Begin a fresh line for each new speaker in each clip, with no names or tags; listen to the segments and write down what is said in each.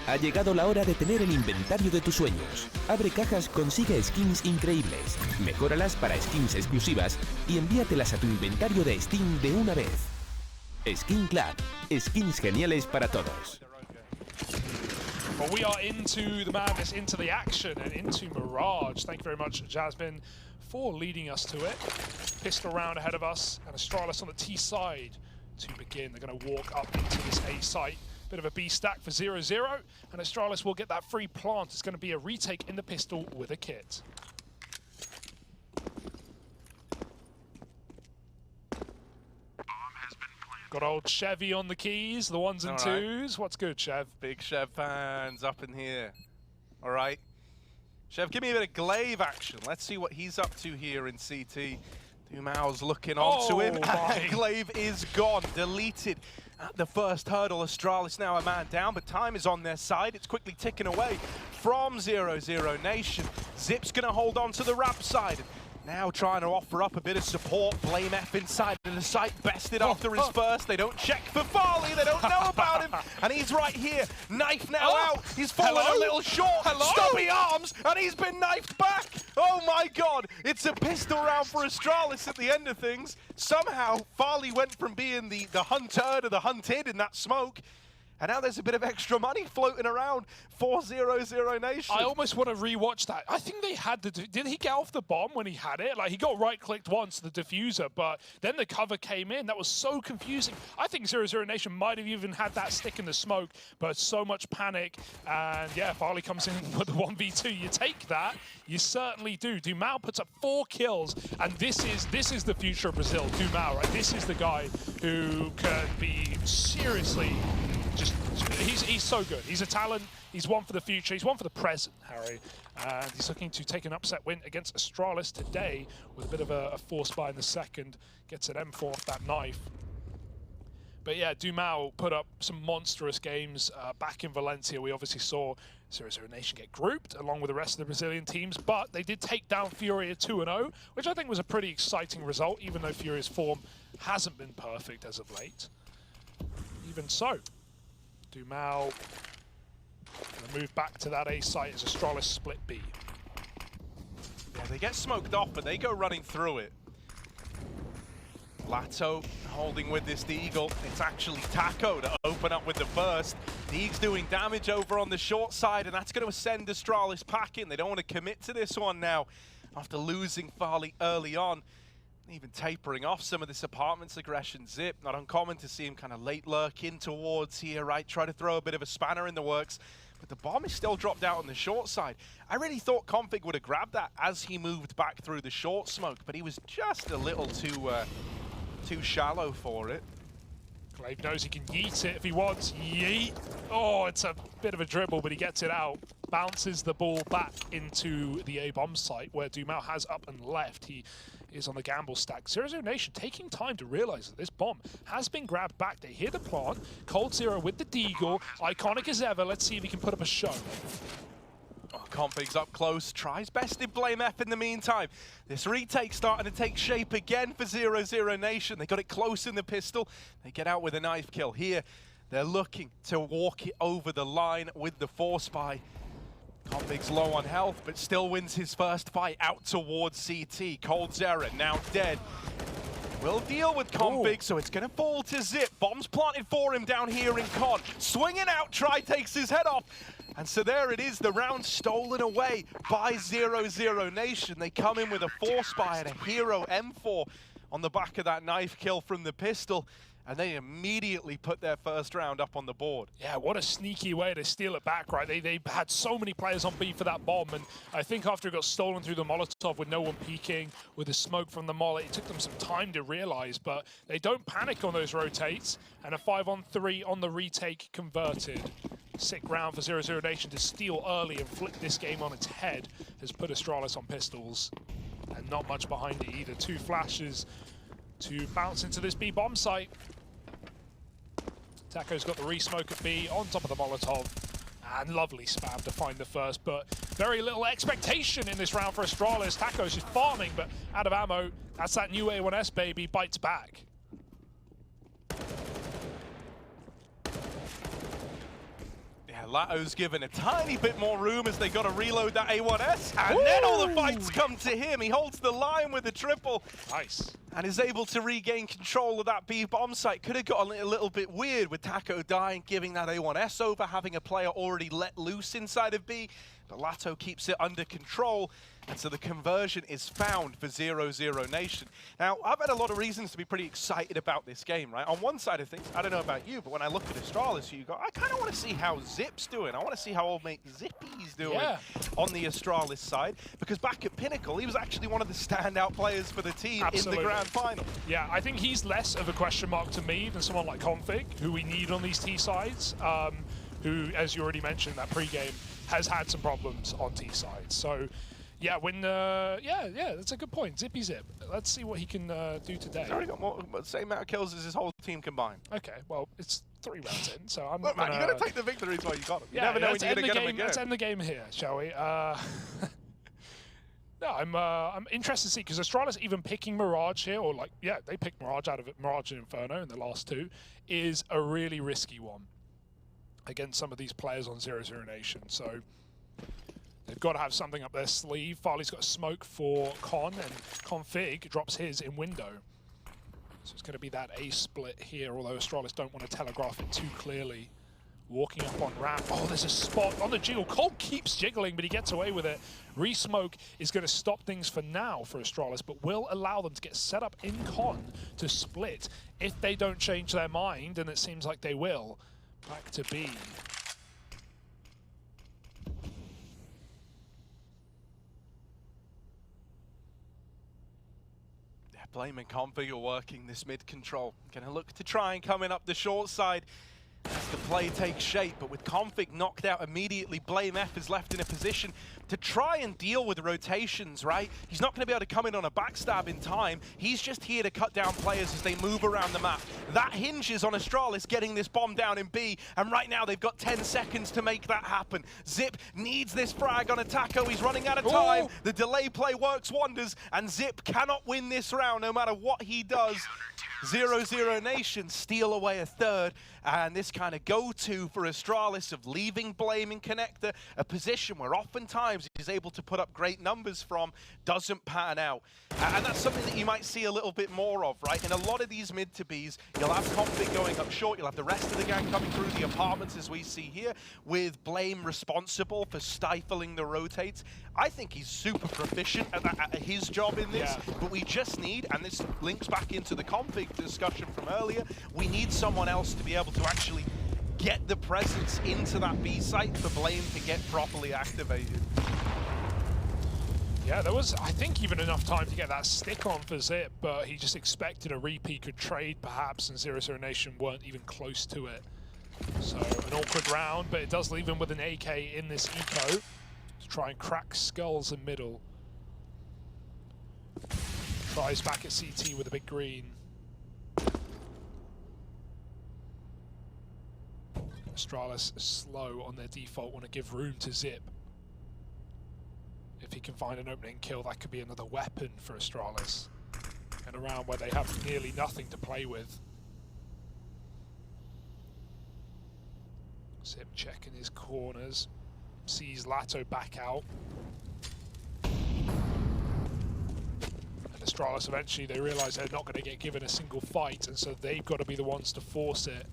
Ha llegado la hora de tener el inventario de tus sueños. Abre cajas, consigue skins increíbles, mejóralas para skins exclusivas y envíatelas a tu inventario de Steam de una vez. Skin Club, skins geniales para todos.
Well, we are into the madness, into the action, and into Mirage. Thank you very much, Jasmine, for leading us to it. Pistol round ahead of us, and Astralis on the T side to begin. They're going to walk up into this A site. Bit of a B stack for 0-0, and Astralis will get that free plant. It's going to be a retake in the pistol with a kit. Got old Chevy on the keys, the ones and twos. What's good, Chev?
Big Chev fans up in here. All right. Chev, give me a bit of glaive action. Let's see what he's up to here in CT. Dumao's looking onto him. Glaive is gone, deleted at the first hurdle. Astralis now a man down, but time is on their side. It's quickly ticking away from 0-0 Nation. Zip's going to hold on to the ramp side. Now trying to offer up a bit of support. Blame F inside of the site, bested after his first. They don't check for Farley, they don't know about him. And he's right here, knife now out. He's fallen a little short, stubby arms, and he's been knifed back. Oh my God, it's a pistol round for Astralis at the end of things. Somehow, Farley went from being the hunter to the hunted in that smoke. And now there's a bit of extra money floating around for 0-0 Nation.
I almost want to rewatch that. I think they had the... Did he get off the bomb when he had it? Like, he got right-clicked once, the diffuser, but then the cover came in. That was so confusing. I think 0-0 Nation might have even had that stick in the smoke, but so much panic. And yeah, Farley comes in with the 1v2. You take that. You certainly do. Dumao puts up 4 kills, and this is the future of Brazil. Dumao, right? This is the guy who can be seriously... He's so good. He's a talent. He's one for the future. He's one for the present, Harry. And he's looking to take an upset win against Astralis today with a bit of a force buy in the second. Gets an M4 off that knife. But yeah, Dumao put up some monstrous games back in Valencia. We obviously saw 0-0 Nation get grouped along with the rest of the Brazilian teams, but they did take down Furia 2-0, which I think was a pretty exciting result, even though Furia's form hasn't been perfect as of late. Even so, Dumao gonna move back to that A site as Astralis split B.
Yeah, they get smoked off, but they go running through it. Lato holding with this Deagle. It's actually Taco to open up with the first. Deag's doing damage over on the short side, and that's going to send Astralis packing. They don't want to commit to this one now after losing Farley early on. Even tapering off some of this apartment's aggression. Zip, not uncommon to see him kind of late lurk in towards here, right? Try to throw a bit of a spanner in the works. But the bomb is still dropped out on the short side. I really thought Config would have grabbed that as he moved back through the short smoke, but he was just a little too shallow for it.
Glaive knows he can yeet it if he wants. Yeet! Oh, it's a bit of a dribble, but he gets it out. Bounces the ball back into the A-bomb site where Dumao has up and left. He is on the gamble stack. 0-0 Nation taking time to realize that this bomb has been grabbed back. They hear the plant. Cold Zero with the Deagle. Iconic as ever. Let's see if he can put up a show.
Oh, Config's up close. Tries best in Blame F in the meantime. This retake starting to take shape again for 0-0 Nation. They got it close in the pistol. They get out with a knife kill. Here, they're looking to walk it over the line with the force buy. Config's low on health, but still wins his first fight out towards CT. Cold Zera now dead. Will deal with Config, so it's going to fall to Zip. Bombs planted for him down here in Con. Swinging out, Try takes his head off. And so there it is, the round stolen away by 0-0 Nation. They come in with a force buy and a hero M4 on the back of that knife kill from the pistol. And they immediately put their first round up on the board.
Yeah, what a sneaky way to steal it back, right? They had so many players on B for that bomb, and I think after it got stolen through the Molotov with no one peeking, with the smoke from the Molotov, it took them some time to realize, but they don't panic on those rotates, and a 5-on-3 on the retake converted. Sick round for 0-0 Nation to steal early and flip this game on its head has put Astralis on pistols, and not much behind it either. 2 flashes to bounce into this B bomb site. Taco's got the re-smoke at B on top of the Molotov. And lovely spam to find the first, but very little expectation in this round for Astralis. Taco's just farming, but out of ammo. That's that new A1S, baby, bites back.
Yeah, Lato's given a tiny bit more room as they got to reload that A1S, and then all the fights come to him. He holds the line with a triple.
Nice.
And is able to regain control of that B bomb site. Could have got a little bit weird with Taco dying, giving that A1S over, having a player already let loose inside of B. But Lato keeps it under control. And so the conversion is found for 0-0 Nation. Now, I've had a lot of reasons to be pretty excited about this game, right? On one side of things, I don't know about you, but when I look at Astralis, you go, I kind of want to see how Zip's doing. I want to see how old mate Zippy's doing on the Astralis side. Because back at Pinnacle, he was actually one of the standout players for the team in the grand final.
Yeah, I think he's less of a question mark to me than someone like Config, who we need on these T sides, who, as you already mentioned, that pregame has had some problems on T sides. So, yeah, that's a good point. Zippy Zip. Let's see what he can do today.
He's already got the same amount of kills as his whole team combined.
Okay, well, it's 3 rounds in, so I'm
Look, man, you got to take the victories while you got them. You
yeah,
never know when you're going to get them again.
Let's end the game here, shall we? No, I'm interested to see, because Astralis even picking Mirage here, or like, yeah, they picked Mirage out of it, Mirage and Inferno in the last 2, is a really risky one against some of these players on 0-0 Nation. So they've got to have something up their sleeve. Farley's got a smoke for Con, and Config drops his in window. So it's going to be that A split here, although Astralis don't want to telegraph it too clearly. Walking up on ramp. Oh, there's a spot on the jiggle. Colt keeps jiggling, but he gets away with it. Re-smoke is going to stop things for now for Astralis, but will allow them to get set up in Con to split if they don't change their mind, and it seems like they will. Back to B.
Blame and Config are working this mid control. Gonna look to try and come in up the short side as the play takes shape, but with Config knocked out immediately, Blame F is left in a position to try and deal with the rotations, right? He's not going to be able to come in on a backstab in time. He's just here to cut down players as they move around the map. That hinges on Astralis getting this bomb down in B, and right now they've got 10 seconds to make that happen. Zip needs this frag on a Taco. He's running out of time. The delay play works wonders, and Zip cannot win this round no matter what he does. 0-0 Nation steal away a third, and this kind of go-to for Astralis of leaving Blame in Connector, a position where oftentimes he's able to put up great numbers from, doesn't pan out. And that's something that you might see a little bit more of, right? In a lot of these mid to Bs, you'll have Config going up short, you'll have the rest of the gang coming through the apartments as we see here, with Blame responsible for stifling the rotates. I think he's super proficient at his job in this, but we just need, and this links back into the Config discussion from earlier, we need someone else to be able to actually get the presence into that B site for Blame to get properly activated.
Yeah, there was, I think, even enough time to get that stick on for Zip, but he just expected a repeat could trade perhaps, and 0-0 Nation weren't even close to it. So an awkward round, but it does leave him with an AK in this eco to try and crack skulls in middle. Tries back at CT with a big green. Astralis slow on their default, want to give room to Zip. If he can find an opening kill, that could be another weapon for Astralis. And around where they have nearly nothing to play with. Zip checking his corners. Sees Lato back out. And Astralis eventually, they realise they're not going to get given a single fight, and so they've got to be the ones to force it.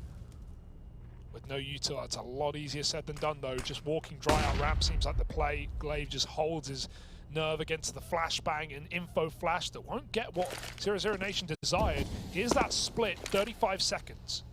With no util, it's a lot easier said than done though. Just walking dry out ramp seems like the play. Glaive just holds his nerve against the flashbang and info flash that won't get what 0-0 Nation desired. Here's that split, 35 seconds.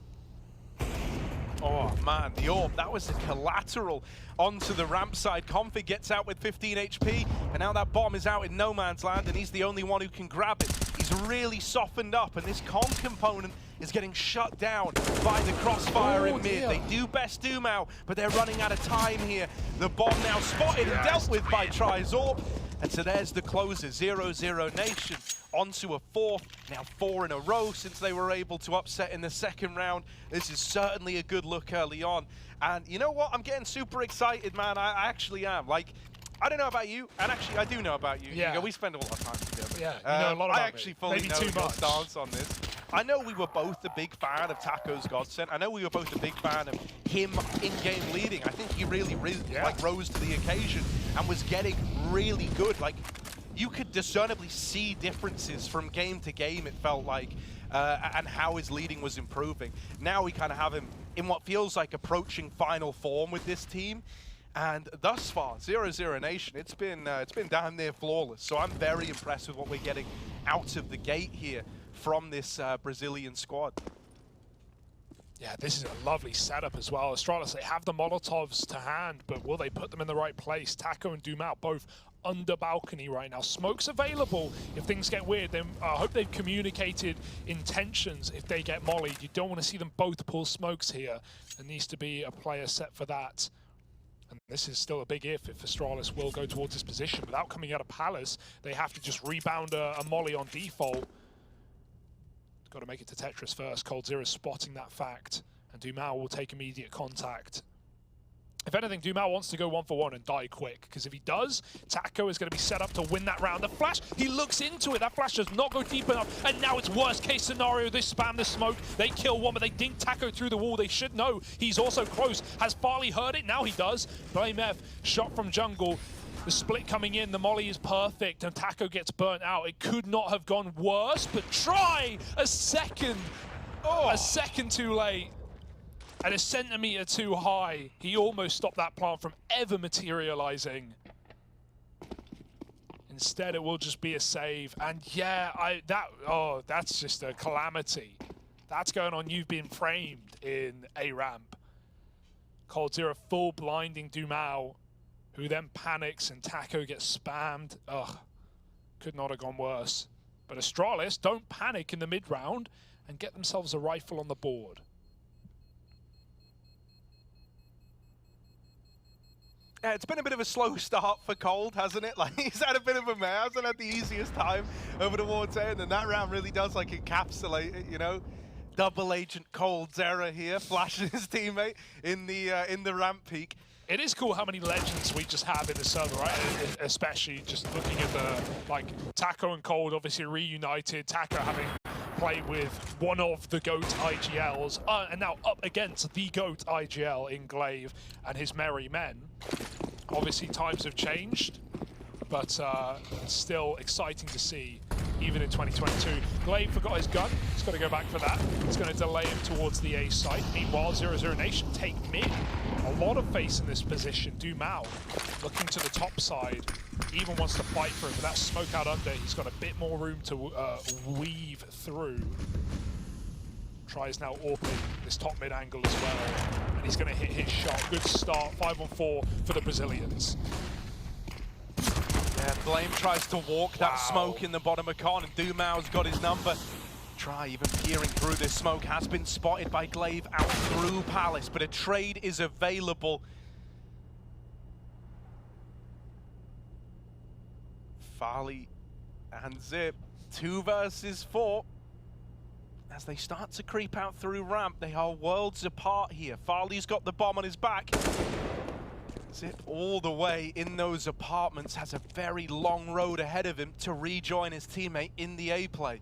Oh man, the AWP, that was a collateral onto the ramp side. Config gets out with 15 HP, and now that bomb is out in no man's land, and he's the only one who can grab it. He's really softened up, and this con component is getting shut down by the crossfire in mid. They do best do now, but they're running out of time here. The bomb now spotted and dealt with by Trizorb, and so there's the closer. 0-0 Nation onto a fourth, now 4 in a row since they were able to upset in the second round. This is certainly a good look early on. And you know what? I'm getting super excited, man. I actually am. Like, I don't know about you, and actually I do know about you.
Yeah.
We spend a lot of time together.
Yeah, you know a lot about
I actually fully
Maybe
know
too
your
much.
stance on this. I know we were both a big fan of Taco's Godsend. I know we were both a big fan of him in-game leading. I think he really like rose to the occasion and was getting really good. Like, you could discernibly see differences from game to game, it felt like, and how his leading was improving. Now we kind of have him in what feels like approaching final form with this team. And thus far, 0-0 Nation, it's been damn near flawless. So I'm very impressed with what we're getting out of the gate here from this Brazilian squad.
Yeah, this is a lovely setup as well. Astralis, they have the Molotovs to hand, but will they put them in the right place? Taco and Dumao both under balcony right now. Smoke's available if things get weird. Then I hope they've communicated intentions if they get mollied. You don't want to see them both pull smokes here. There needs to be a player set for that. And this is still a big if Astralis will go towards this position. Without coming out of Palace, they have to just rebound a molly on default. Got to make it to Tetris first. coldzera spotting that fact, and Dumao will take immediate contact. If anything, Dumao wants to go 1-for-1 and die quick, because if he does, Taco is going to be set up to win that round. The flash, he looks into it. That flash does not go deep enough, and now it's worst case scenario. They spam the smoke, they kill one, but they dink Taco through the wall. They should know he's also close. Has Farley heard it? Now he does. Blame F, shot from jungle. The split coming in, the molly is perfect, and Taco gets burnt out. It could not have gone worse, but try a second too late. And a centimeter too high. He almost stopped that plant from ever materializing. Instead, it will just be a save. And yeah, that's just a calamity. That's going on. You've been framed in a ramp. coldzera full blinding Dumao, who then panics and Taco gets spammed. Ugh, could not have gone worse. But Astralis don't panic in the mid-round and get themselves a rifle on the board.
Yeah, it's been a bit of a slow start for Cold, hasn't it? Like, he's had a bit of a mare, hasn't had the easiest time over towards end, and that round really does like encapsulate it, you know? Double Agent coldzera here, flashing his teammate in the ramp peak.
It is cool how many legends we just have in the server, right? Especially just looking at the, like, Taco and Cold obviously reunited, Taco having played with one of the GOAT IGLs, and now up against the GOAT IGL in Glaive and his merry men. Obviously times have changed, but still exciting to see, even in 2022. Glaive forgot his gun, he's got to go back for that. It's going to delay him towards the A site. Meanwhile, 0-0 Nation take mid. A lot of face in this position. Dumao looking to the top side, even wants to fight for it, but that smoke out under, he's got a bit more room to weave through. Tries now AWPing this top mid angle as well, and he's going to hit his shot. Good start, 5-on-4 for the Brazilians.
Yeah, Blame tries to walk that smoke in the bottom of Con, and Dumao's got his number. Try even peering through this smoke, has been spotted by Glaive out through Palace, but a trade is available. Farley and Zip, 2 versus 4. As they start to creep out through ramp, they are worlds apart here. Farley's got the bomb on his back. Zip all the way in those apartments, has a very long road ahead of him to rejoin his teammate in the A play.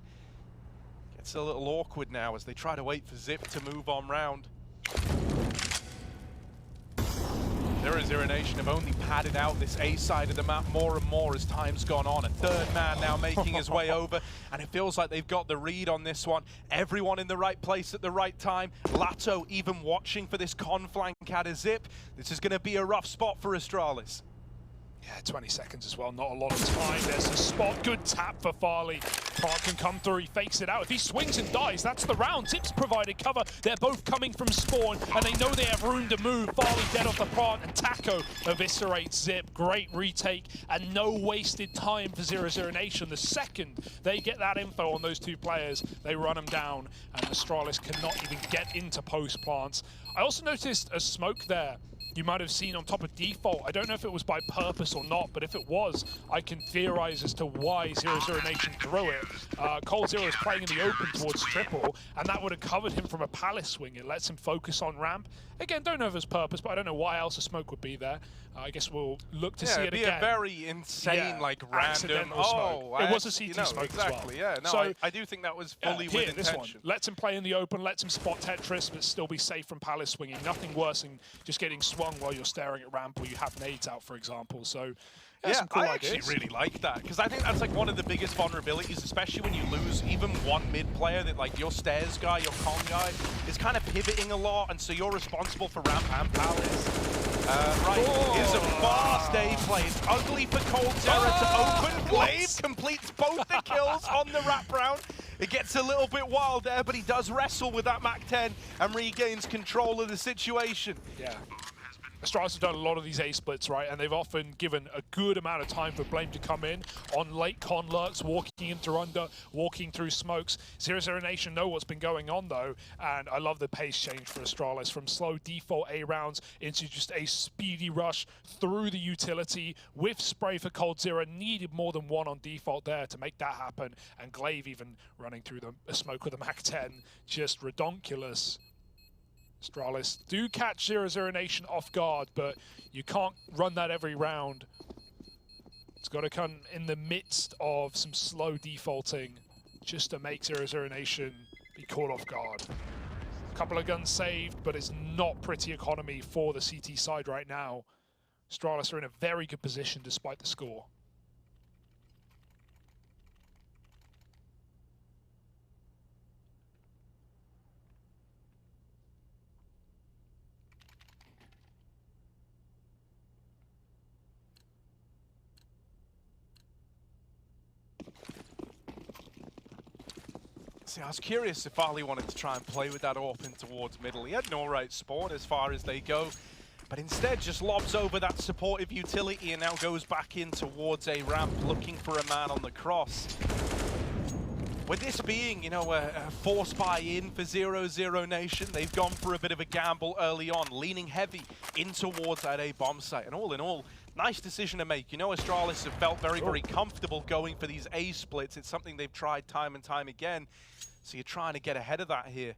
Gets a little awkward now as they try to wait for Zip to move on round. 0-0 Nation have only padded out this A side of the map more and more as time's gone on. A third man now making his way over, and it feels like they've got the read on this one. Everyone in the right place at the right time. Lato even watching for this con flank out of Zip. This is going to be a rough spot for Astralis.
Yeah, 20 seconds as well, not a lot of time. There's a spot, good tap for Farley. Plant can come through, he fakes it out. If he swings and dies, that's the round. Zip's provided cover. They're both coming from spawn, and they know they have room to move. Farley dead off the plant, and Taco eviscerates Zip. Great retake, and no wasted time for 0-0 Nation. The second they get that info on those 2 players, they run them down, and Astralis cannot even get into post plants. I also noticed a smoke there you might have seen on top of default. I don't know if it was by purpose or not, but if it was, I can theorize as to why 0-0 Nation threw it. Cold Zero is playing in the open towards triple, and that would have covered him from a palace swing. It lets him focus on ramp. Again, don't know if it's purpose, but I don't know why else a smoke would be there. I guess we'll look to see it again.
It'd be a very insane, like, random
smoke. It was a CT smoke
exactly,
as well.
Yeah, no,
so,
I do think that was fully with intention.
This one lets him play in the open, lets him spot Tetris, but still be safe from palace swinging. Nothing worse than just getting swung while you're staring at ramp or you have nades out, for example. So some cool
I
ideas.
actually really like that, because I think that's like one of the biggest vulnerabilities, especially when you lose even one mid player, that like your stairs guy, your con guy, is kind of pivoting a lot, and so you're responsible for ramp and palace. Here's a fast A play. It's ugly for Cold Zero to open. Glaive completes both the kills on the wraparound. It gets a little bit wild there, but he does wrestle with that Mac-10 and regains control of the situation.
Yeah. Astralis have done a lot of these A splits, right? And they've often given a good amount of time for Blame to come in on late con lurks, walking into under, walking through smokes. 0-0 Nation know what's been going on though, and I love the pace change for Astralis from slow default A rounds into just a speedy rush through the utility with spray for Cold Zero. Needed more than one on default there to make that happen, and Glaive even running through the smoke with a Mac-10, just redonkulous. Astralis do catch 0-0 Nation off guard, but you can't run that every round. It's got to come in the midst of some slow defaulting just to make 0-0 Nation be caught off guard. A couple of guns saved, but it's not pretty economy for the CT side right now. Astralis are in a very good position despite the score.
See, I was curious if Ali wanted to try and play with that open towards middle. He had an alright spawn as far as they go, but instead just lobs over that supportive utility and now goes back in towards a ramp, looking for a man on the cross. With this being, you know, a force buy-in for 0-0 Nation, they've gone for a bit of a gamble early on, leaning heavy in towards that A bomb site. And all in all, nice decision to make. You know, Astralis have felt very, very comfortable going for these A splits. It's something they've tried time and time again. So you're trying to get ahead of that here.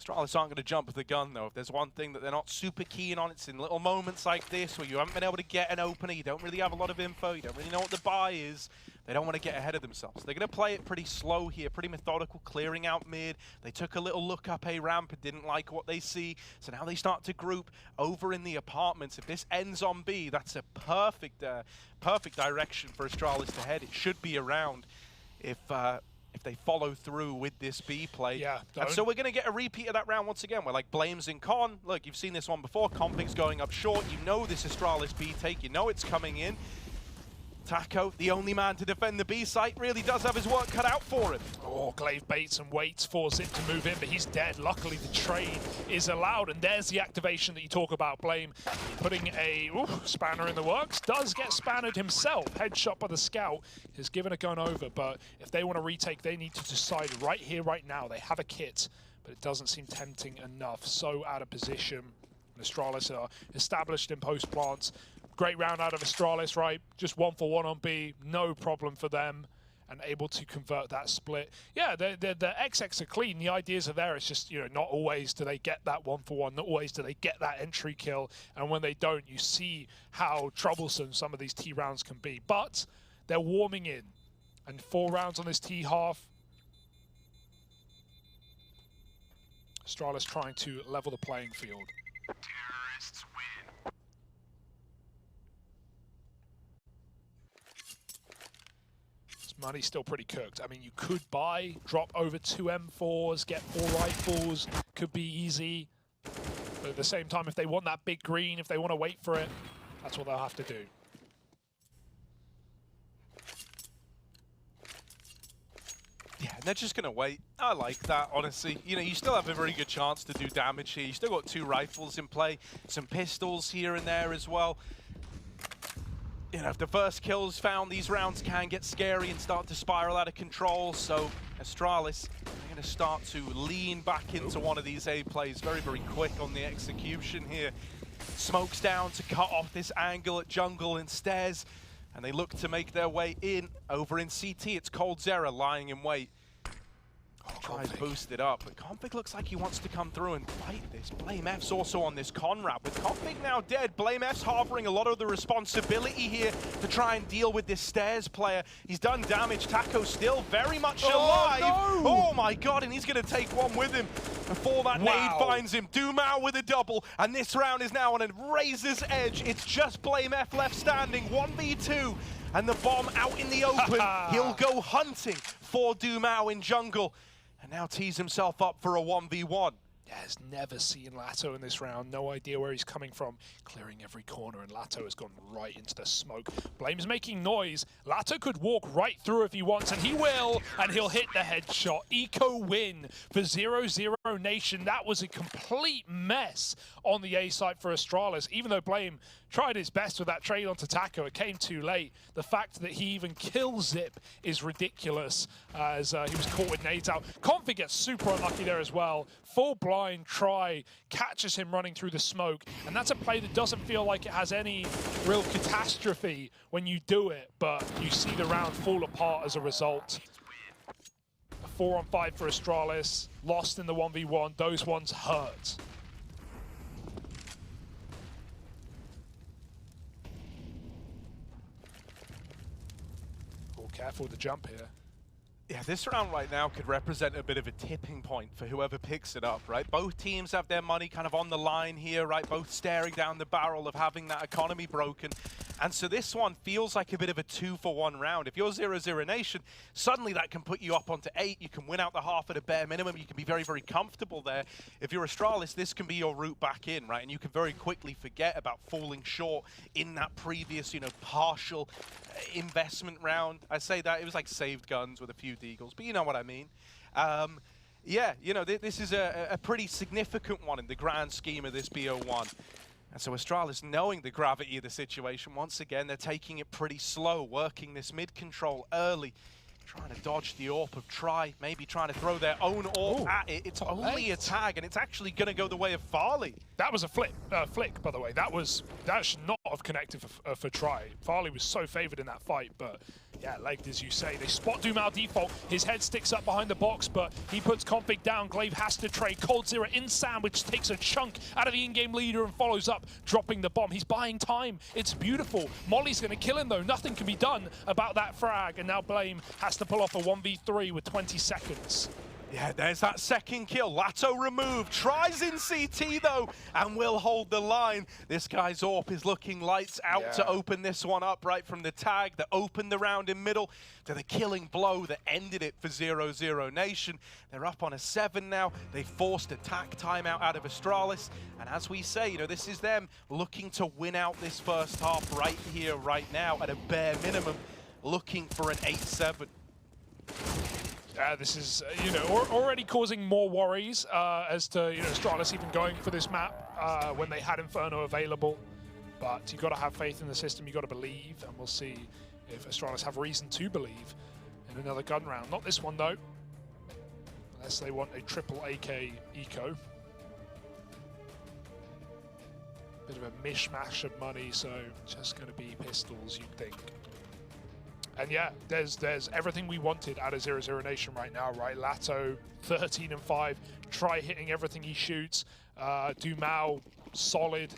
Astralis aren't going to jump with the gun, though. If there's one thing that they're not super keen on, it's in little moments like this where you haven't been able to get an opener, you don't really have a lot of info, you don't really know what the buy is. They don't want to get ahead of themselves. They're going to play it pretty slow here, pretty methodical, clearing out mid. They took a little look up A ramp and didn't like what they see, so now they start to group over in the apartments. If this ends on B, that's a perfect direction for Astralis to head. It should be around if they follow through with this B play.
Yeah,
and so we're going to get a repeat of that round once again. We're like Blames in Con. Look, you've seen this one before. Config's going up short. You know this Astralis B take. You know it's coming in. Taco, the only man to defend the B site, really does have his work cut out for him.
Oh, Glaive baits and waits for Zip to move in, but he's dead. Luckily, the trade is allowed, and there's the activation that you talk about, Blame. Putting a spanner in the works. Does get spannered himself. Headshot by the scout. Has given a gun over, but if they want to retake, they need to decide right here, right now. They have a kit, but it doesn't seem tempting enough. So out of position. Astralis are established in post plants. Great round out of Astralis, right? Just 1-for-1 on B, no problem for them, and able to convert that split. Yeah, the XX are clean. The ideas are there. It's just, you know, not always do they get that 1-for-1. Not always do they get that entry kill. And when they don't, you see how troublesome some of these T rounds can be. But they're warming in, and 4 rounds on this T half. Astralis trying to level the playing field.
Terrorists win.
Money's still pretty cooked. I mean, you could buy, drop over 2 M4s, get 4 rifles, could be easy. But at the same time, if they want that big green, if they want to wait for it, that's what they'll have to do.
Yeah, and they're just going to wait. I like that, honestly. You know, you still have a very good chance to do damage here. You still got 2 rifles in play, some pistols here and there as well. You know, if the first kill's found, these rounds can get scary and start to spiral out of control. So Astralis, they're going to start to lean back into one of these A plays. Very, very quick on the execution here. Smokes down to cut off this angle at jungle and stairs, and they look to make their way in. Over in CT, it's coldzera lying in wait. Tries to boost it up, but Config looks like he wants to come through and fight this. BlameF's also on this Conrad. With Config now dead, BlameF's harboring a lot of the responsibility here to try and deal with this stairs player. He's done damage. Taco still very much alive.
No!
Oh my god, and he's going to take one with him before that nade finds him. Dumao with a double, and this round is now on a razor's edge. It's just BlameF left standing, 1v2, and the bomb out in the open. He'll go hunting for Dumao in jungle, and now tees himself up for a 1v1.
Yeah, has never seen Lato in this round. No idea where he's coming from. Clearing every corner, and Lato has gone right into the smoke. Blame's making noise. Lato could walk right through if he wants, and he will, and he'll hit the headshot. Eco win for 0-0 Nation. That was a complete mess on the A side for Astralis. Even though Blame tried his best with that trade onto Taco, it came too late. The fact that he even kills Zip is ridiculous, as he was caught with nades out. Config gets super unlucky there as well. Full blind try, catches him running through the smoke, and that's a play that doesn't feel like it has any real catastrophe when you do it, but you see the round fall apart as a result. A 4-on-5 for Astralis, lost in the 1v1, those ones hurt. Oh, careful with the jump here.
Yeah, this round right now could represent a bit of a tipping point for whoever picks it up, right? Both teams have their money kind of on the line here, right? Both staring down the barrel of having that economy broken. And so this one feels like a bit of a 2-for-1 round. If you're 0-0 Nation, suddenly that can put you up onto 8. You can win out the half at a bare minimum. You can be very, very comfortable there. If you're Astralis, this can be your route back in, right? And you can very quickly forget about falling short in that previous, you know, partial investment round. I say that, it was like saved guns with a few deagles, but you know what I mean. Yeah, you know, this is a pretty significant one in the grand scheme of this BO1. And so Astralis, knowing the gravity of the situation, once again, they're taking it pretty slow, working this mid control early, trying to dodge the AWP of Try, maybe trying to throw their own AWP at it. It's only a tag, and it's actually going to go the way of Farley.
That was a flick, by the way. That should not have connected for Try. Farley was so favored in that fight, but yeah, legged as you say. They spot Dumao default. His head sticks up behind the box, but he puts Config down. Glaive has to trade. coldzera in sandwich takes a chunk out of the in-game leader and follows up, dropping the bomb. He's buying time. It's beautiful. Molly's going to kill him though. Nothing can be done about that frag, and now Blame has to pull off a 1v3 with 20 seconds.
Yeah, there's that second kill. Lato removed. Tries in CT though, and will hold the line. This guy's AWP is looking lights out to open this one up right from the tag that opened the round in middle to the killing blow that ended it for 0-0 Nation. They're up on a 7 now. They forced attack timeout out of Astralis. And as we say, you know, this is them looking to win out this first half right here, right now, at a bare minimum, looking for an 8-7.
This is, you know, already causing more worries as to, you know, Astralis even going for this map when they had Inferno available. But you've got to have faith in the system, you've got to believe, and we'll see if Astralis have reason to believe in another gun round. Not this one, though, unless they want a triple AK eco. Bit of a mishmash of money, so just going to be pistols, you'd think. And yeah, there's everything we wanted out of 0-0 Nation right now, right? Lato, 13-5, Try hitting everything he shoots. Dumao, solid.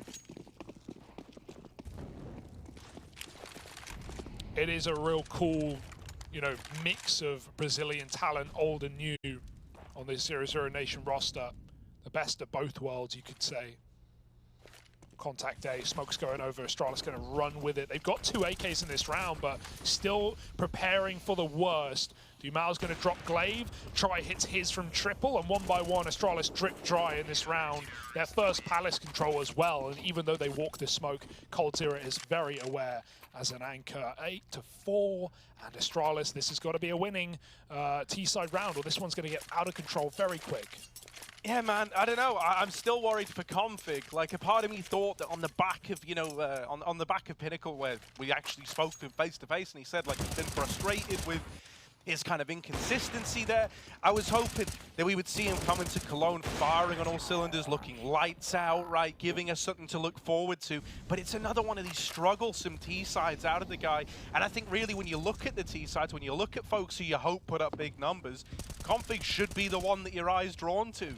It is a real cool, you know, mix of Brazilian talent, old and new, on this 0-0 Nation roster. The best of both worlds, you could say. Contact A, smoke's going over, Astralis going to run with it. They've got 2 AKs in this round, but still preparing for the worst. Dumao's going to drop Glaive, Try hits his from triple, and one by one, Astralis drip dry in this round. Their first Palace control as well, and even though they walk the smoke, coldzera is very aware as an anchor. 8-4, and Astralis, this has got to be a winning T-side round, or this one's going to get out of control very quick.
Yeah, man, I don't know. I'm still worried for Config. Like, a part of me thought that on the back of, you know, on the back of Pinnacle, where we actually spoke to him face to face, and he said, like, he's been frustrated with his kind of inconsistency there. I was hoping that we would see him come into Cologne firing on all cylinders, looking lights out, right, giving us something to look forward to. But it's another one of these strugglesome T-sides out of the guy. And I think really when you look at the T-sides, when you look at folks who you hope put up big numbers, Config should be the one that your eye's drawn to.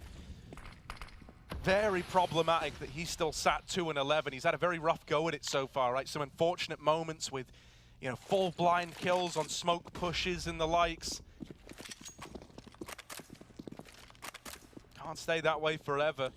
Very problematic that he's still sat 2-11. He's had a very rough go at it so far, right? Some unfortunate moments with, you know, full blind kills on smoke pushes and the likes. Can't stay that way forever.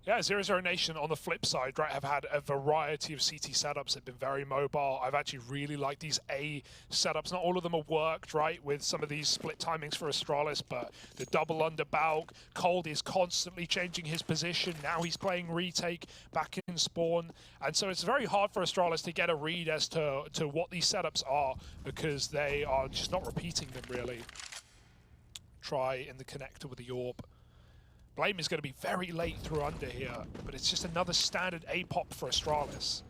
Yeah, 0-0 Nation on the flip side, right, have had a variety of CT setups that have been very mobile. I've actually really liked these A setups. Not all of them have worked, right, with some of these split timings for Astralis, but the double under Balk, Cold is constantly changing his position. Now he's playing retake back in spawn. And so it's very hard for Astralis to get a read as to what these setups are, because they are just not repeating them, really. Try in the connector with the Orb. Blame is going to be very late through under here, but it's just another standard A-pop for Astralis.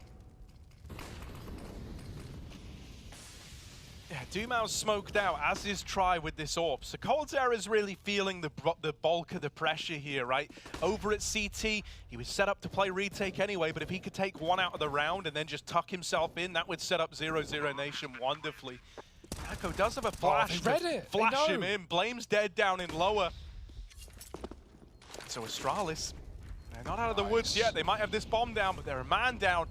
Yeah, Dumau's smoked out, as is Try with this AWP. So coldzera is really feeling the bulk of the pressure here, right? Over at CT, he was set up to play retake anyway, but if he could take one out of the round and then just tuck himself in, that would set up 0-0 Nation wonderfully. Taco does have a flash
to
flash him in. Blame's dead down in lower. So Astralis, they're not out of the woods yet. They might have this bomb down, but they're a man down.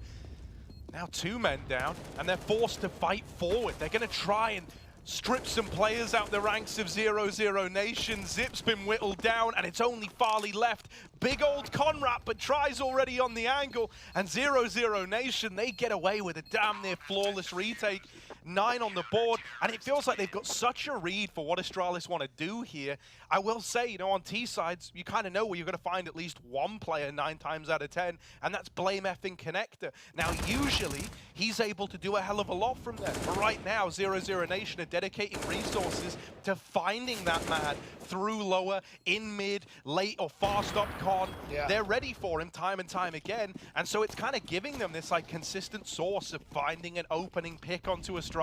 Now 2 men down, and they're forced to fight forward. They're going to try and strip some players out the ranks of 0-0 Nation. Zip's been whittled down, and it's only Farley left. Big old Conrad, but Try's already on the angle. And 0-0 Nation, they get away with a damn near flawless retake. 9 on the board, and it feels like they've got such a read for what Astralis want to do here. I will say, you know, on T-sides, you kind of know where you're going to find at least one player 9 times out of 10, and that's Blame effing Connector. Now, usually, he's able to do a hell of a lot from there. But right now, 0-0 Nation are dedicating resources to finding that man through lower, in mid, late, or fast up con. Yeah. They're ready for him time and time again, and so it's kind of giving them this like consistent source of finding an opening pick onto Astralis.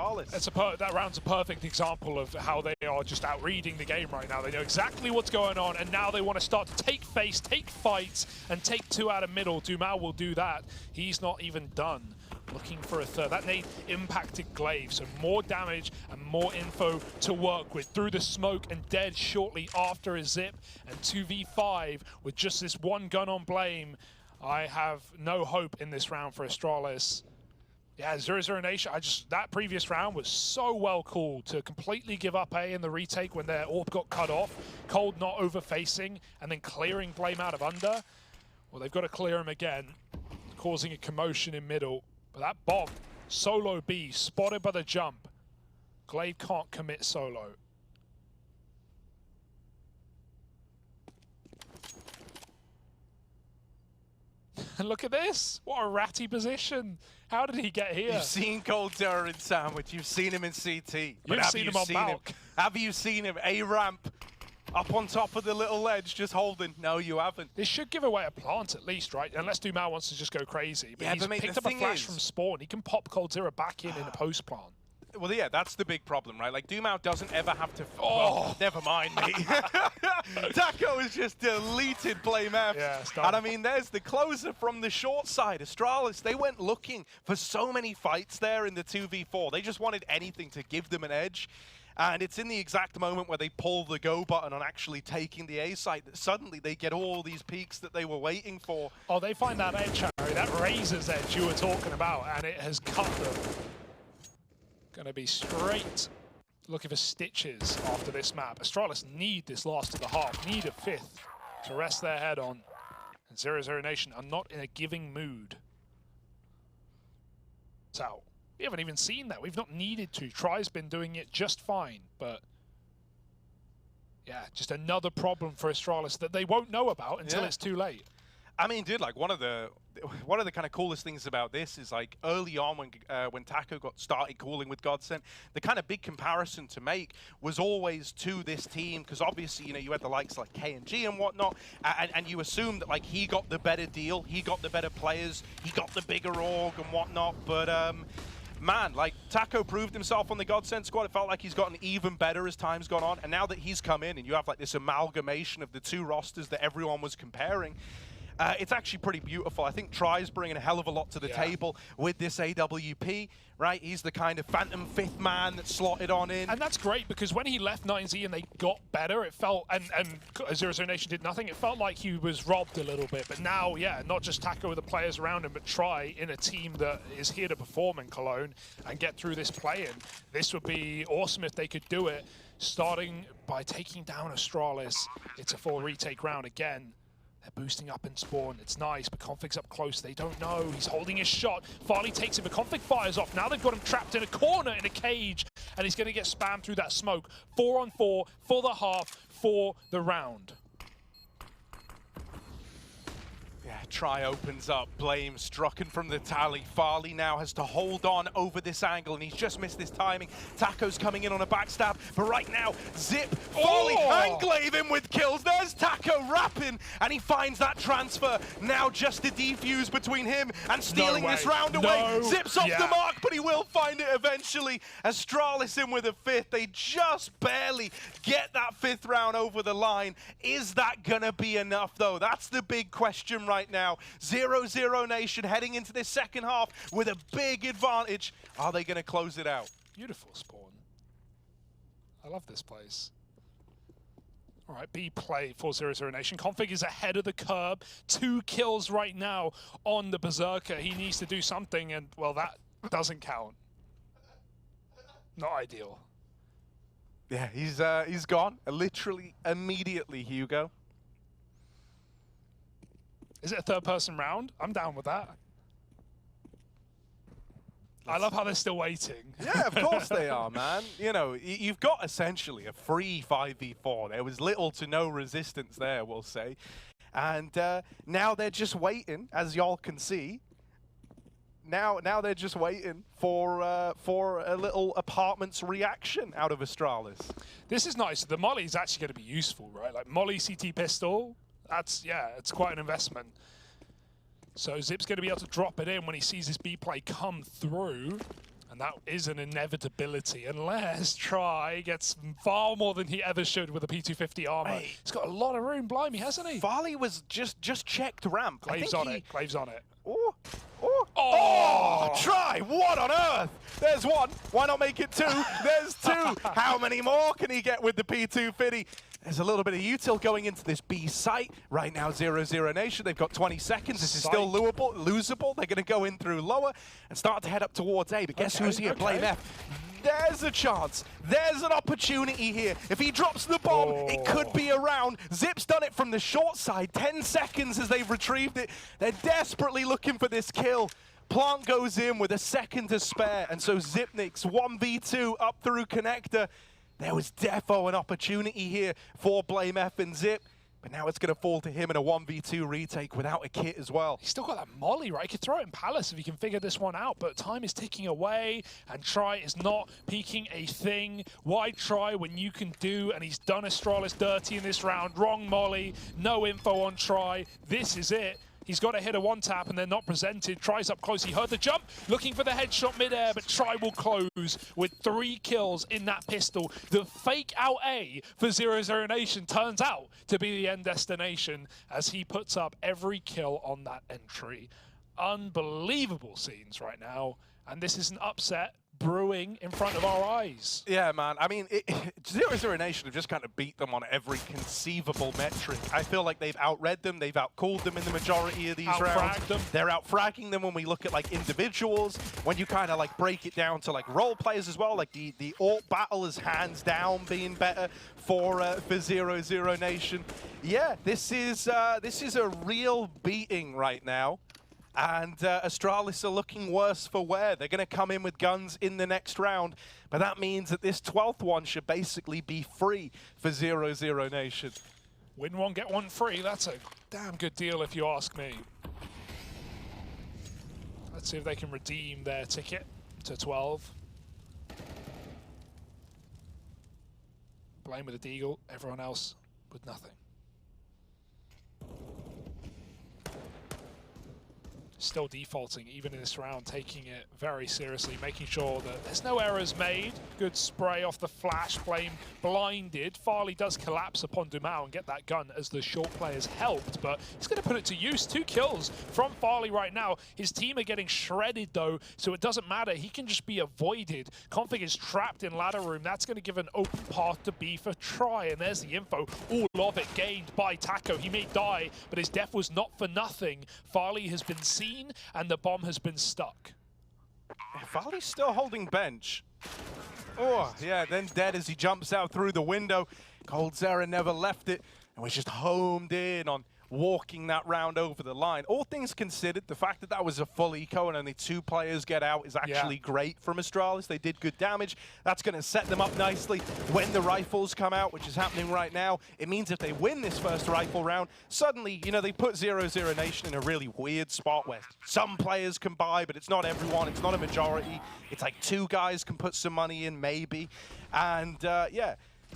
That round's a perfect example of how they are just out-reading the game right now. They know exactly what's going on, and now they want to start to take face, take fights, and take 2 out of middle. Dumau will do that. He's not even done. Looking for a third. That nade impacted Glaive, so more damage and more info to work with. Through the smoke and dead shortly after a zip, and 2v5 with just this one gun on Blame. I have no hope in this round for Astralis. Yeah, 0-0 Nation, that previous round was so well called to completely give up A in the retake when their AWP got cut off. Cold not over-facing, and then clearing Blame out of under. Well, they've got to clear him again, causing a commotion in middle. But that bomb, solo B, spotted by the jump. Glaive can't commit solo. And look at this, what a ratty position. How did he get here?
You've seen coldzera in Sandwich, you've seen him in CT. But
You've seen him on Balk.
Have you seen him A-ramp up on top of the little ledge just holding? No, you haven't.
This should give away a plant at least, right? Unless Dumau wants to just go crazy. But
yeah,
he's picked up a flash from spawn. He can pop coldzera back in a post plant.
Well, yeah, that's the big problem, right? Like, Dumau doesn't ever have to... Well, never mind me. Taco has just deleted Blame F.
Yeah,
and I mean, there's the closer from the short side. Astralis, they went looking for so many fights there in the 2v4. They just wanted anything to give them an edge. And it's in the exact moment where they pull the go button on actually taking the A site that suddenly they get all these peaks that they were waiting for.
Oh, they find that edge, Harry, that razor's edge you were talking about, and it has cut them. Going to be straight looking for stitches after this map. Astralis need this last of the half, need a 5th to rest their head on. And 0-0 Nation are not in a giving mood. So, we haven't even seen that. We've not needed to. Try's been doing it just fine, but yeah, just another problem for Astralis that they won't know about until it's too late.
I mean, dude, like one of the kind of coolest things about this is like early on when Taco got started calling with Godsend, the kind of big comparison to make was always to this team, because obviously, you know, you had the likes like K&G and whatnot, and you assumed that like he got the better deal, he got the better players, he got the bigger org and whatnot, but man, like, Taco proved himself on the Godsend squad. It felt like he's gotten even better as time's gone on. And now that he's come in and you have like this amalgamation of the two rosters that everyone was comparing, it's actually pretty beautiful. I think Try's bringing a hell of a lot to the table with this AWP, right? He's the kind of phantom fifth man that's slotted on in.
And that's great because when he left 9Z and they got better, it felt, and Zero Nation did nothing, it felt like he was robbed a little bit. But now, yeah, not just Taco with the players around him, but Try in a team that is here to perform in Cologne and get through this play-in. This would be awesome if they could do it, starting by taking down Astralis. It's a full retake round again. They're boosting up in spawn. It's nice, but Config's up close. They don't know. He's holding his shot. Farley takes it, but Config fires off. Now they've got him trapped in a corner in a cage, and he's going to get spammed through that smoke. 4-on-4 for the half, for the round.
Yeah, Try opens up, Blame Strucken from the tally. Farley now has to hold on over this angle, and he's just missed this timing. Taco's coming in on a backstab, but right now, Zip, Farley, and Glaive in with kills. There's Taco rapping, and he finds that transfer. Now just a defuse between him and stealing this round away. Zip's off the mark, but he will find it eventually. Astralis in with a fifth. They just barely get that fifth round over the line. Is that gonna be enough, though? That's the big question right now. 0-0 Nation heading into this second half with a big advantage. Are they going to close it out?
Beautiful spawn. I love this place. All right, B play for 0-0 Nation. Config is ahead of the curb. 2 kills right now on the Berserker. He needs to do something, and, well, that doesn't count. Not ideal.
Yeah, he's gone. Literally immediately, Hugo.
Is it a third-person round? I'm down with that. I love how they're still waiting.
Yeah, of course they are, man. You know, you've got essentially a free 5v4. There was little to no resistance there, we'll say. And now they're just waiting, as y'all can see. Now they're just waiting for a little apartment's reaction out of Astralis.
This is nice. The molly is actually going to be useful, right? Like molly CT pistol. That's, yeah, it's quite an investment. So Zip's going to be able to drop it in when he sees this B play come through. And that is an inevitability, unless Try gets far more than he ever should with a P250 armor. Hey, he's got a lot of room, blimey, hasn't he?
Farley was just checked ramp.
Glaive's on it, Glaive's on it.
Oh, Try, what on earth? There's one, why not make it 2? There's 2. How many more can he get with the P250? There's a little bit of util going into this B site. Right now, 0-0 Nation, they've got 20 seconds. This is still losable. They're going to go in through lower and start to head up towards A. But guess who's here? Blame F. There's a chance. There's an opportunity here. If he drops the bomb, it could be a round. Zip's done it from the short side. 10 seconds as they've retrieved it. They're desperately looking for this kill. Plant goes in with a second to spare. And so Zipnik's 1v2 up through connector. There was defo an opportunity here for Blame F and Zip, but now it's going to fall to him in a 1v2 retake without a kit as well.
He's still got that molly, right? He could throw it in Palace if he can figure this one out, but time is ticking away, and Try is not peeking a thing. Why try when you can do, and he's done Astralis dirty in this round. Wrong molly, no info on Try. This is it. He's got to hit a one-tap and they're not presented. Tries up close. He heard the jump, looking for the headshot mid-air, but Try will close with 3 kills in that pistol. The fake out A for 0-0 Nation turns out to be the end destination as he puts up every kill on that entry. Unbelievable scenes right now, and this is an upset brewing in front of our eyes.
Yeah, man. I mean, 0-0 Nation have just kind of beat them on every conceivable metric. I feel like they've outread them, they've outcooled them in the majority of these rounds. They're outfragging them when we look at like individuals. When you kind of like break it down to like role players as well, like the alt battle is hands down being better for 0-0 Nation. Yeah, this is a real beating right now. And Astralis are looking worse for wear. They're going to come in with guns in the next round. But that means that this 12th one should basically be free for 0-0 Nation.
Win one, get one free. That's a damn good deal if you ask me. Let's see if they can redeem their ticket to 12. Blame with a deagle, everyone else with nothing. still defaulting, even in this round, taking it very seriously, making sure that there's no errors made. Good spray off the flash, Blame blinded. Farley does collapse upon Dumao and get that gun as the short players helped, but he's going to put it to use. 2 kills from Farley right now. His team are getting shredded though, so it doesn't matter. He can just be avoided. Config is trapped in ladder room. That's going to give an open path to B for try, and there's the info. All of it gained by Taco. He may die, but his death was not for nothing. Farley has been seen, and the bomb has been stuck.
Farley's still holding bench. Oh, yeah, then dead as he jumps out through the window. coldzera never left it, and was just homed in on walking that round over the line. All things considered, the fact that that was a full eco and only 2 players get out is actually great from Astralis. They did good damage. That's going to set them up nicely when the rifles come out, which is happening right now. It means if they win this first rifle round, suddenly, you know, they put 0-0 Nation in a really weird spot where some players can buy, but it's not everyone. It's not a majority. It's like 2 guys can put some money in, maybe. And, yeah.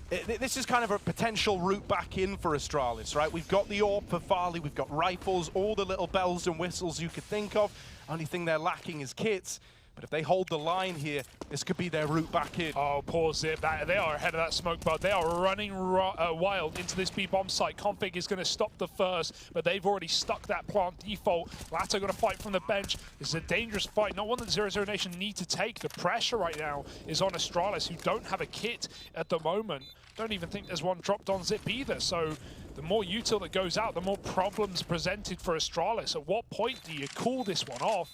This is kind of a potential route back in for Astralis, right? We've got the AWP for Farley, we've got rifles, all the little bells and whistles you could think of. Only thing they're lacking is kits. But if they hold the line here, this could be their route back in.
Oh, poor Zip. They are ahead of that smoke bud. They are running wild into this B-bomb site. Config is going to stop the first, but they've already stuck that plant default. Lato going to fight from the bench. This is a dangerous fight, not one that 0-0 Nation need to take. The pressure right now is on Astralis, who don't have a kit at the moment. Don't even think there's one dropped on Zip either. So the more util that goes out, the more problems presented for Astralis. At what point do you call this one off?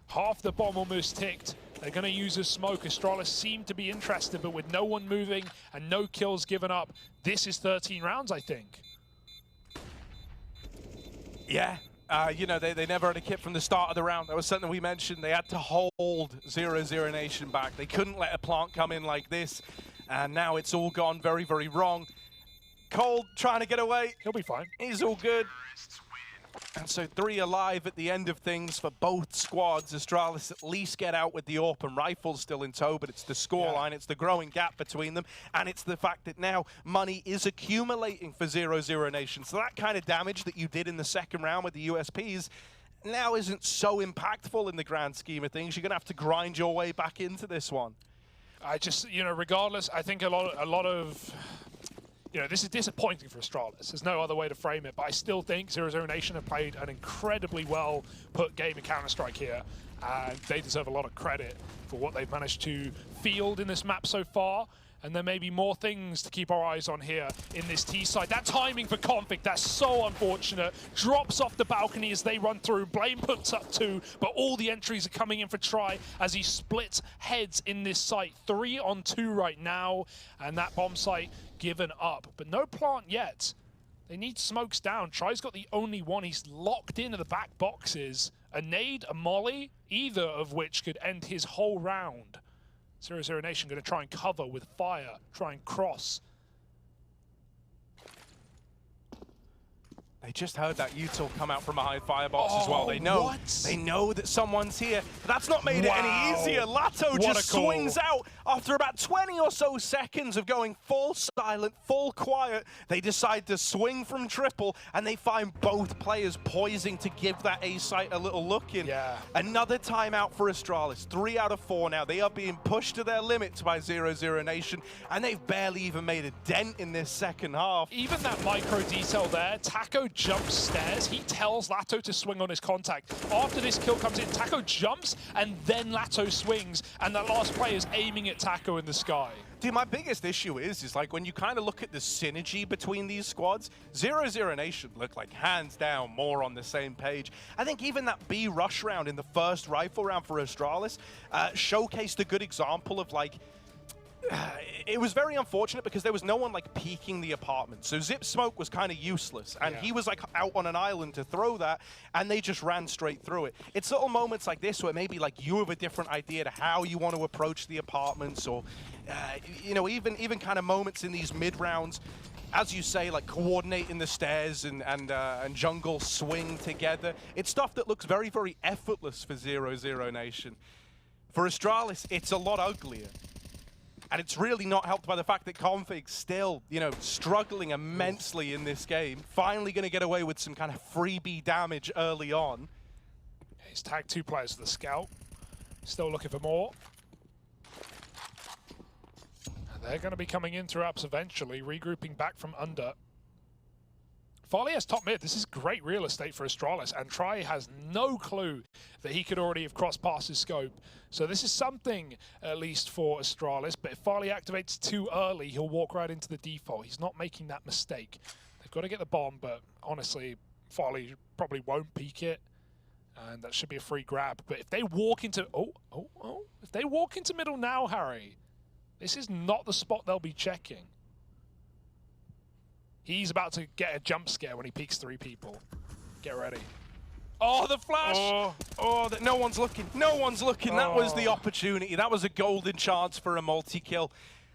Half the bomb almost ticked. They're going to use a smoke. Astralis seem to be interested, but with no one moving and no kills given up, this is 13 rounds, I think.
Yeah. You know, they never had a kit from the start of the round. That was something we mentioned. They had to hold 0-0 Nation back. They couldn't let a plant come in like this. And now it's all gone very, very wrong. Cold trying to get away.
He'll be fine.
He's all good. And so 3 alive at the end of things for both squads. Astralis at least get out with the AWP and rifles still in tow, but it's the scoreline, it's the growing gap between them, and it's the fact that now money is accumulating for 0-0 Nation. So that kind of damage that you did in the second round with the USPs now isn't so impactful in the grand scheme of things. You're going to have to grind your way back into this one.
I just, you know, regardless, I think a lot of you know, this is disappointing for Astralis. There's no other way to frame it, but I still think 0-0 Nation have played an incredibly well put game in Counter-Strike here, and they deserve a lot of credit for what they've managed to field in this map so far. And there may be more things to keep our eyes on here in this T side. That timing for Config, that's so unfortunate. Drops off the balcony as they run through. Blame puts up 2, but all the entries are coming in for try as he splits heads in this site. 3 on 2 right now, and that bomb site given up. But no plant yet. They need smokes down. Try's got the only one. He's locked into the back boxes. A nade, a molly, either of which could end his whole round. 0-0 Nation going to try and cover with fire, try and cross.
They just heard that util come out from behind firebox as well. They know that someone's here. But that's not made it any easier. Lato just swings out after about 20 or so seconds of going full silent, full quiet. They decide to swing from triple, and they find both players poising to give that A site a little look in. Another timeout for Astralis. 3 out of 4 now. They are being pushed to their limits by 0-0 Nation, and they've barely even made a dent in this second half.
Even that micro detail there, Taco jumps stairs. He tells Lato to swing on his contact. After this kill comes in, Taco jumps, and then Lato swings, and that last player is aiming at Taco in the sky.
Dude, my biggest issue is like when you kind of look at the synergy between these squads, 0-0 Nation look like hands down more on the same page. I think even that B rush round in the first rifle round for Astralis showcased a good example of like, it was very unfortunate because there was no one like peeking the apartment. So Zip Smoke was kind of useless, and he was like out on an island to throw that, and they just ran straight through it. It's little moments like this where maybe like you have a different idea to how you want to approach the apartments, or you know, even kind of moments in these mid rounds, as you say, like coordinating the stairs and jungle swing together. It's stuff that looks very, very effortless for 0-0 Nation. For Astralis, it's a lot uglier. And it's really not helped by the fact that Config's still, you know, struggling immensely in this game. Finally going to get away with some kind of freebie damage early on.
He's tagged 2 players for the scout. Still looking for more. And they're going to be coming in through ups eventually, regrouping back from under. Farley has top mid. This is great real estate for Astralis, and Try has no clue that he could already have crossed past his scope. So this is something, at least, for Astralis, but if Farley activates too early, he'll walk right into the default. He's not making that mistake. They've got to get the bomb, but honestly, Farley probably won't peek it, and that should be a free grab. But if they walk into... if they walk into middle now, Harry, this is not the spot they'll be checking. He's about to get a jump scare when he peeks 3 people. Get ready. Oh, the flash!
No one's looking. No one's looking. That was the opportunity. That was a golden chance for a multi-kill.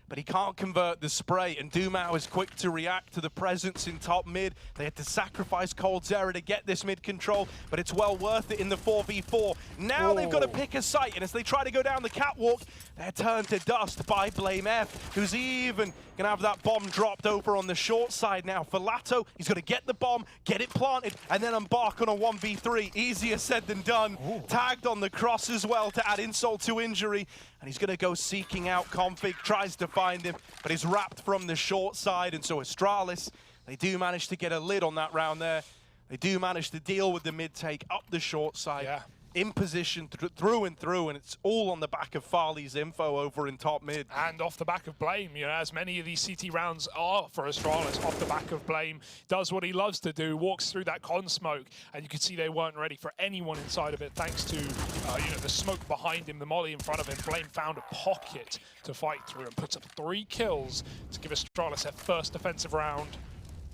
But he can't convert the spray, and Dumao is quick to react to the presence in top mid. They had to sacrifice coldzera to get this mid control, but it's well worth it in the 4v4. Now they've got to pick a site, and as they try to go down the catwalk, they're turned to dust by BlameF, who's even going to have that bomb dropped over on the short side now. For Lato, he's got to get the bomb, get it planted, and then embark on a 1v3. Easier said than done. Tagged on the cross as well to add insult to injury, and he's going to go seeking out Config, tries to find him, but he's wrapped from the short side, and so Astralis, they do manage to get a lid on that round there. They do manage to deal with the mid-take up the short side.
Yeah.
In position through and through, and it's all on the back of Farley's info over in top mid.
And off the back of Blame, you know, as many of these CT rounds are for Astralis, off the back of Blame, does what he loves to do, walks through that con smoke, and you can see they weren't ready for anyone inside of it, thanks to, you know, the smoke behind him, the molly in front of him. Blame found a pocket to fight through and puts up 3 kills to give Astralis their first defensive round.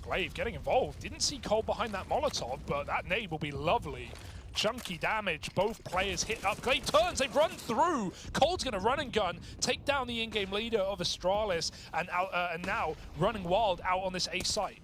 Glaive getting involved. Didn't see Cole behind that Molotov, but that nade will be lovely. Chunky damage, both players hit up. Glaive turns, they've run through. Cole's going to run and gun, take down the in-game leader of Astralis, and now running wild out on this A site.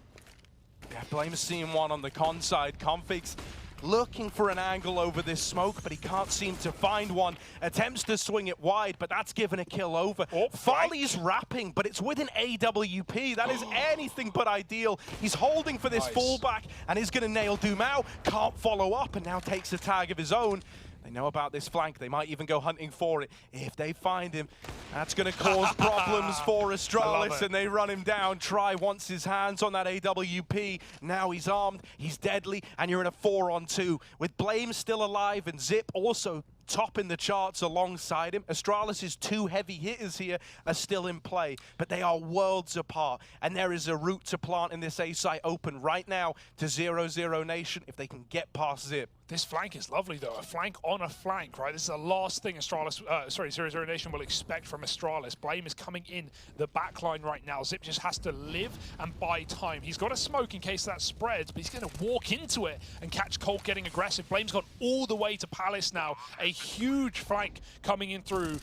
Yeah, Blame's seeing one on the con side. Config's looking for an angle over this smoke, but he can't seem to find one. Attempts to swing it wide, but that's given a kill over. Farley's wrapping, but it's with an AWP. That is anything but ideal. He's holding for this fallback and is going to nail Dumao. Can't follow up and now takes a tag of his own. They know about this flank. They might even go hunting for it. If they find him, that's going to cause problems for Astralis, and they run him down. Try wants his hands on that AWP. Now he's armed, he's deadly, and you're in a 4-on-2. With Blame still alive and Zip also topping the charts alongside him. Astralis' 2 heavy hitters here are still in play, but they are worlds apart, and there is a route to plant in this A site open right now to 0-0 Nation if they can get past Zip.
This flank is lovely, though. A flank on a flank, right? This is the last thing Astralis, 0-0 Nation will expect from Astralis. Blame is coming in the back line right now. Zip just has to live and buy time. He's got a smoke in case that spreads, but he's going to walk into it and catch Colt getting aggressive. Blame's gone all the way to Palace now. A huge flank coming in through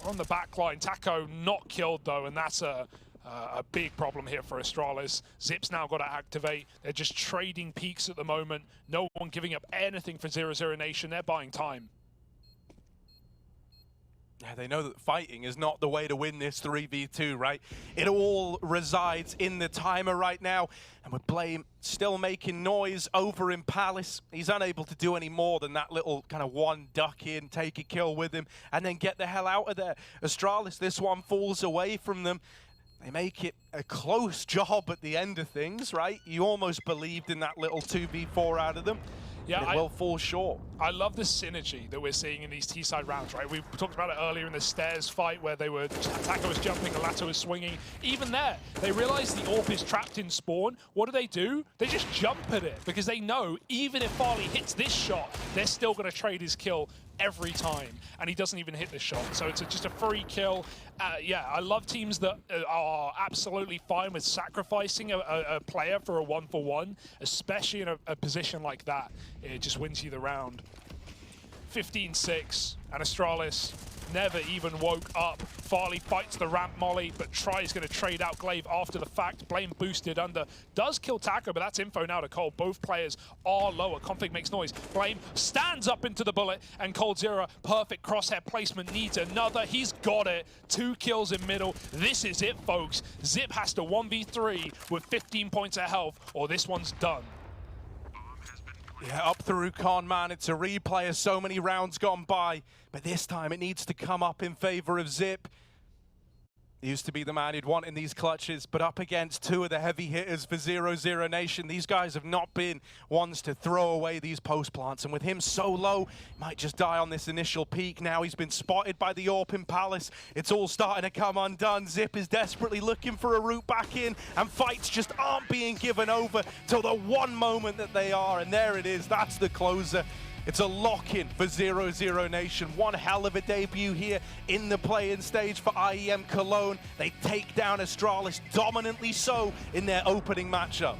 on the back line. Taco not killed, though, and that's a big problem here for Astralis. Zip's now got to activate. They're just trading peaks at the moment. No one giving up anything for 0-0 Nation. They're buying time.
Yeah, they know that fighting is not the way to win this 3v2, right? It all resides in the timer right now. And with Blame still making noise over in Palace, he's unable to do any more than that little kind of one duck in, take a kill with him, and then get the hell out of there. Astralis, this one falls away from them. They make it a close job at the end of things, right? You almost believed in that little 2v4 out of them. Yeah, it will fall short.
I love the synergy that we're seeing in these T-side rounds, right? We talked about it earlier in the stairs fight where they were, Taco was jumping, Alato was swinging. Even there, they realize the AWP is trapped in spawn. What do? They just jump at it because they know even if Farley hits this shot, they're still going to trade his kill every time, and he doesn't even hit the shot. So it's just a free kill. Yeah, I love teams that are absolutely fine with sacrificing a player for a 1-for-1, especially in a position like that. It just wins you the round. 15-6, and Astralis never even woke up. Farley fights the ramp molly, but tries going to trade out Glaive after the fact. Blame boosted under. Does kill Taco, but that's info now to Cole. Both players are lower. Config makes noise. Blame stands up into the bullet, and coldzera, perfect crosshair placement, needs another. He's got it. 2 kills in middle. This is it, folks. Zip has to 1v3 with 15 points of health, or this one's done.
Bomb has been
Yeah, up through Con, man. It's a replay of so many rounds gone by, but this time it needs to come up in favor of Zip. He used to be the man you'd want in these clutches, but up against two of the heavy hitters for 0-0 Nation. These guys have not been ones to throw away these post plants, and with him so low, he might just die on this initial peak. Now he's been spotted by the Orpin Palace. It's all starting to come undone. Zip is desperately looking for a route back in, and fights just aren't being given over till the one moment that they are, and there it is. That's the closer. It's a lock-in for 0-0 Nation. One hell of a debut here in the play-in stage for IEM Cologne. They take down Astralis, dominantly so, in their opening matchup.